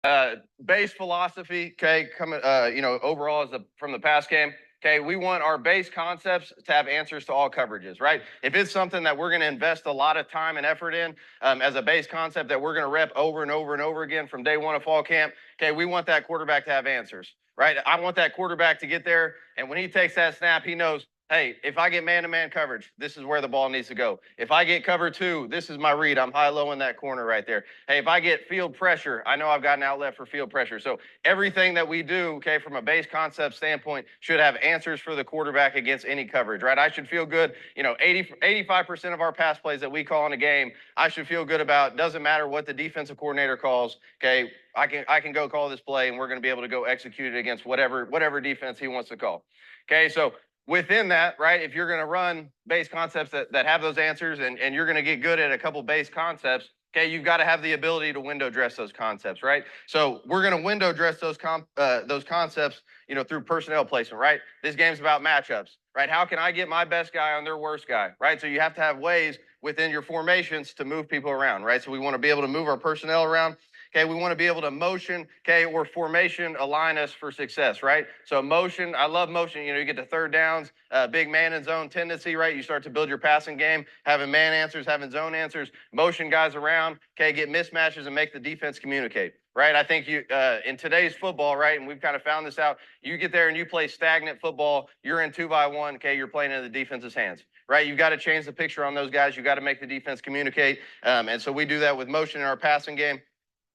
Base philosophy, okay, coming, overall from the past game. Okay, we want our base concepts to have answers to all coverages, right? If it's something that we're going to invest a lot of time and effort in as a base concept that we're going to rep over and over and over again from day one of fall camp, okay, we want that quarterback to have answers, right? I want that quarterback to get there, and when he takes that snap, he knows, hey, if I get man-to-man coverage, this is where the ball needs to go. If I get cover two, this is my read. I'm high-low in that corner right there. Hey, if I get field pressure, I know I've got an outlet for field pressure. So everything that we do, okay, from a base concept standpoint, should have answers for the quarterback against any coverage, right? I should feel good. 85% of our pass plays that we call in a game, I should feel good about. Doesn't matter what the defensive coordinator calls, okay? I can go call this play, and we're going to be able to go execute it against whatever defense he wants to call. Okay, so within that, right, if you're going to run base concepts that have those answers and you're going to get good at a couple base concepts, okay, you've got to have the ability to window dress those concepts, right? So we're going to window dress those concepts, through personnel placement, right? This game's about matchups, right? How can I get my best guy on their worst guy, right? So you have to have ways within your formations to move people around, right? So we want to be able to move our personnel around. Okay, we want to be able to motion, okay, or formation align us for success, right? So motion, I love motion. You get to third downs, big man and zone tendency, right? You start to build your passing game, having man answers, having zone answers, motion guys around, okay, get mismatches and make the defense communicate, right? I think in today's football, right, and we've kind of found this out, you get there and you play stagnant football, you're in 2-by-1, okay, you're playing in the defense's hands, right? You've got to change the picture on those guys. You've got to make the defense communicate. And so we do that with motion in our passing game.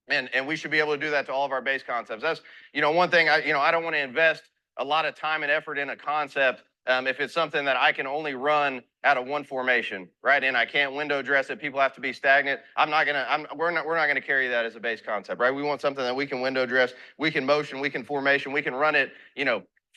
And we should be able to do that to all of our base concepts. That's, one thing I don't want to invest a lot of time and effort in a concept if it's something that I can only run out of one formation, right? And I can't window dress it. People have to be stagnant. We're not gonna carry that as a base concept, right? We want something that we can window dress, we can motion, we can formation, we can run it,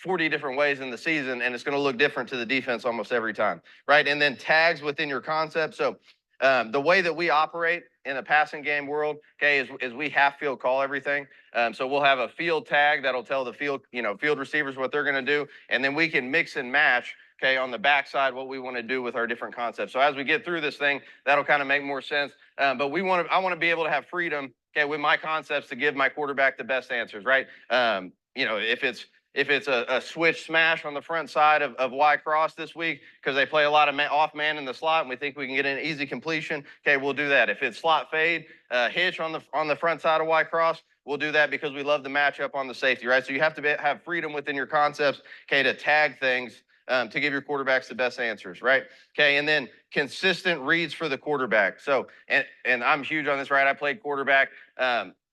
40 different ways in the season, and it's going to look different to the defense almost every time, right? And then tags within your concept. So the way that we operate in the passing game world, okay, is we half field call everything. So we'll have a field tag that'll tell the field receivers what they're going to do, and then we can mix and match, okay, on the backside what we want to do with our different concepts. So as we get through this thing, that'll kind of make more sense. But I want to be able to have freedom, okay, with my concepts to give my quarterback the best answers, right? If it's a switch smash on the front side of Y cross this week because they play a lot of off man in the slot and we think we can get an easy completion, okay, we'll do that. If it's slot fade, hitch on the front side of Y cross, we'll do that because we love the matchup on the safety, right? So you have to have freedom within your concepts, okay, to tag things to give your quarterbacks the best answers, right? Okay, and then consistent reads for the quarterback. So, and I'm huge on this, right? I played quarterback.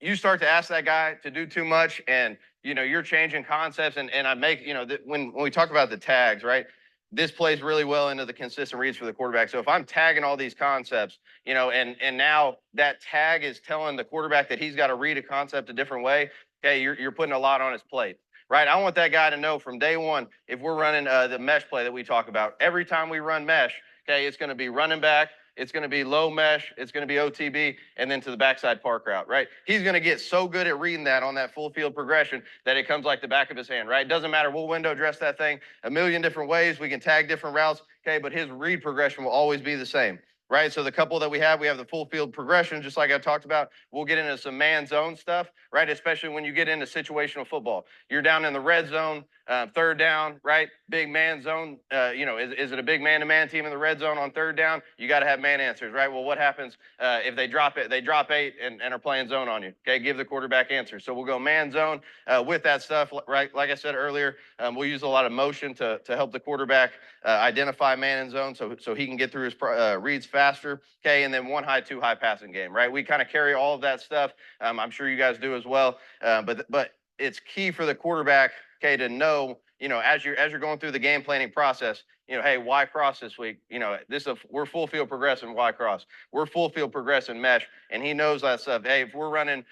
You start to ask that guy to do too much and you're changing concepts and I make, when we talk about the tags, right? This plays really well into the consistent reads for the quarterback. So if I'm tagging all these concepts, and now that tag is telling the quarterback that he's got to read a concept a different way, okay, you're putting a lot on his plate, right? I want that guy to know from day one, if we're running the mesh play that we talk about, every time we run mesh, okay, it's going to be running back, it's going to be low mesh, it's going to be OTB, and then to the backside park route, right? He's going to get so good at reading that on that full field progression that it comes like the back of his hand, right? Doesn't matter. We'll window dress that thing a million different ways. We can tag different routes, okay, but his read progression will always be the same, right? So the couple that we have the full field progression, just like I talked about. We'll get into some man zone stuff, right? Especially when you get into situational football. You're down in the red zone, third down, right? Big man zone. Is it a big man-to-man team in the red zone on third down? You got to have man answers, right? Well, what happens if they drop it? They drop 8 and are playing zone on you. Okay, give the quarterback answers. So we'll go man zone with that stuff, right? Like I said earlier, we'll use a lot of motion to help the quarterback identify man and zone, so he can get through his reads faster. Okay, and then 1 high, 2 high passing game, right? We kind of carry all of that stuff. I'm sure you guys do as well. But it's key for the quarterback, okay, to know, as you're going through the game planning process, hey, Y cross this week, we're full field progressing Y cross, we're full field progressing mesh, and he knows that stuff. Hey, if we're running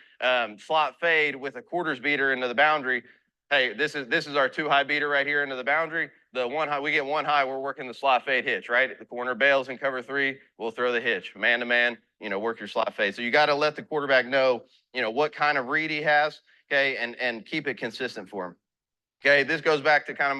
slot fade with a quarters beater into the boundary, hey, this is our 2 high beater right here into the boundary. The 1 high, we get 1 high, we're working the slot fade hitch, right? The corner bails in cover 3, we'll throw the hitch, man to man, work your slot fade. So you got to let the quarterback know, what kind of read he has, okay, and keep it consistent for him. Okay, this goes back to kind of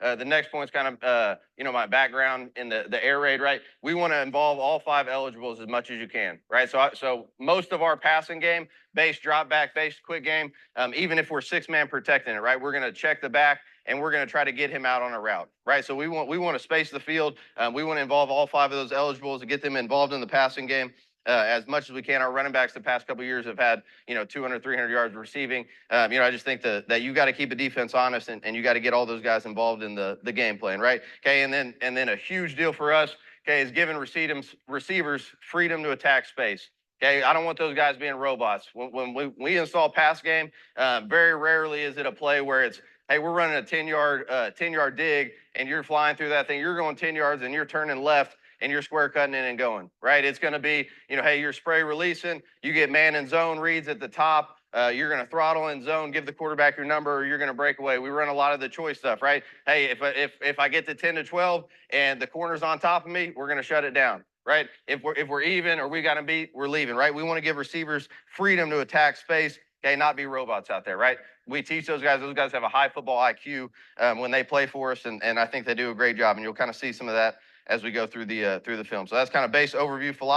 The next point's kind of, my background in the air raid, right? We want to involve all 5 eligibles as much as you can, right? So most of our passing game, base drop back, base quick game, even if we're 6-man protecting it, right? We're going to check the back and we're going to try to get him out on a route, right? So we want to space the field. We want to involve all 5 of those eligibles and get them involved in the passing game. As much as we can. Our running backs the past couple of years have had, 200, 300 yards receiving. I just think that you got to keep a defense honest and you got to get all those guys involved in the game plan, right? Okay, and then a huge deal for us, okay, is giving receivers freedom to attack space. Okay, I don't want those guys being robots. When we install pass game, very rarely is it a play where it's, hey, we're running a 10-yard dig and you're flying through that thing. You're going 10 yards and you're turning left and you're square cutting in and going, right? It's going to be, hey, you're spray releasing, you get man and zone reads at the top, you're going to throttle in zone, give the quarterback your number, or you're going to break away. We run a lot of the choice stuff, right? Hey, if I get to 10 to 12 and the corner's on top of me, we're going to shut it down, right? If we're even or we got to beat, we're leaving, right? We want to give receivers freedom to attack space, okay, not be robots out there, right? We teach those guys. Those guys have a high football IQ when they play for us, and I think they do a great job. And you'll kind of see some of that as we go through the film. So that's kind of base overview philosophy.